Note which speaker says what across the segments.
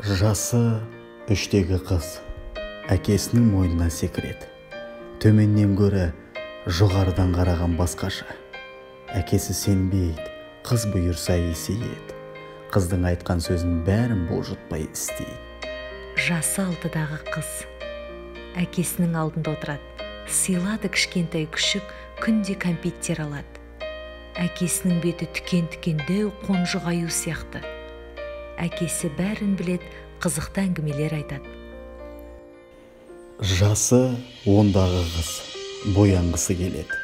Speaker 1: Жасы үштегі қыз әкесінің мойнына секіреді. Төменнен көрі жоғарыдан қараған басқаша. Әкесі сенбейді, қыз бұйырса есейеді. Қыздың айтқан сөзін бәрін бұлжытпай істейді.
Speaker 2: Жасы 6-дағы қыз әкесінің алдында отырады. Сыйлады кішкентай күшік, күнде кәмпиттер алады. Әкесінің беті түкен-түкен дәу қонжық аю сияқты. Әкесі бәрін білет, қызықты әңгімелер айтады.
Speaker 1: Жасы 10-дағы қыз боянғысы келеді.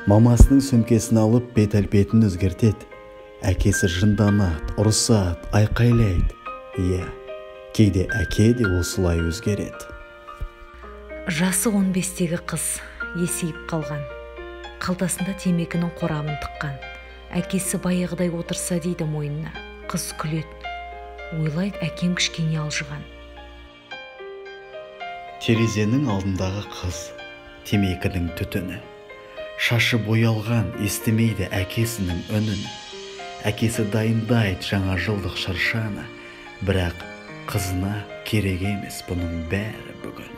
Speaker 1: Мамасының сөмкесін алып бет-әлпетін өзгертеді. Әкесі жынданады, ұрысады, айқайлайды. Иә, кейде әке де осылай өзгереді.
Speaker 2: Жасы 15-тегі қыз есейіп қалған. Қалтасында темекінің қорамын тыққан. Әкесі баяғыдай отырса дейді мойнына. Қыз күледі. Ойлайды, әкем кішкене алжыған.
Speaker 1: Терезенің алдындағы қыз темекінің түтіні. Шашы боялған, естімейді әкесінің үнін. Әкесі дайындайды жаңа жылдық шыршаны, бірақ қызына керек емес бұның бәрі бүгін.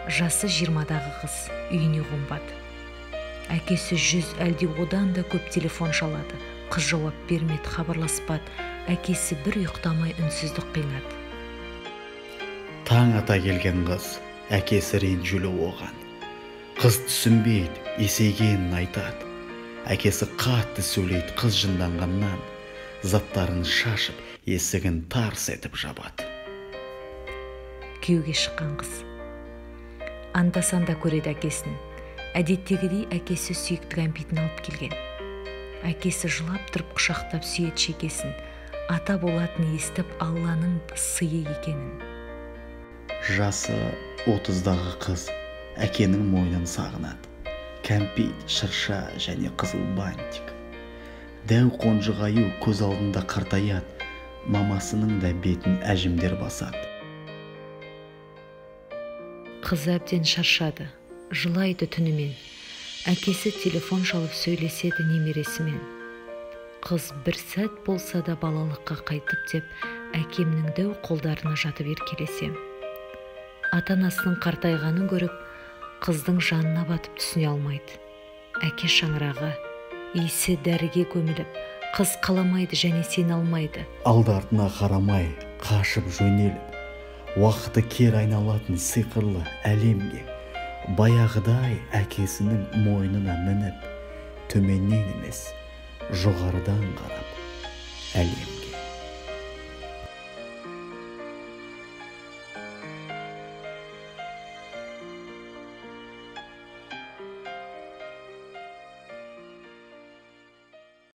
Speaker 2: Жасы 20-дағы қыз үйіне қонбады. Әкесі 100 әлде одан да көп телефон шалады. Қыз жауап бермеді, хабарласпады. Әкесі бір ұйықтамай үнсіздік қинады.
Speaker 1: Таң ата келген қыз, әкесі ренжулі оған. Қыз түсінбейді, есейгенін айтады. Әкесі қатты сөйлейді, қыз жынданғаннан заттарын шашып, есігін тарс етіп жабады.
Speaker 2: Күйеуге шыққан қыз анда-санда көреді әкесін. Әдеттегідей әкесі сүйікті кәмпитін алып келген. Әкесі жылап тұрып құшақтап сүйет шекесін. Ата болатын естіп Алланың сыйы екенін.
Speaker 1: Жасы 30-дағы қыз әкенің мойнын сағынады. Кәмпит, шырша және қызыл бантик. Дәу қонжығаю көз алдында қартаяды. Мамасының да бетін әжімдер басады.
Speaker 2: Қыз әбден шаршады, жылайды түнімен. Әкесі телефон шалып сөйлеседі немересімен. Қыз бір сәт болса да балалыққа қайтып деп, әкемнің дәу қолдарына жатып еркелесем. Ата-анасының қартайғанын көріп, қыздың жанына батып түсіне алмайды. Әке шаңырағы, иісі дәріге көміліп, қыз қаламайды және сен алмайды.
Speaker 1: Алды-артына қарамай, қашып жөнеліп, уақыты кер айналатын сиқырлы әлемге, баяғыдай әкесінің мойнына мініп, төменнен емес, жоғарыдан қарап әлем.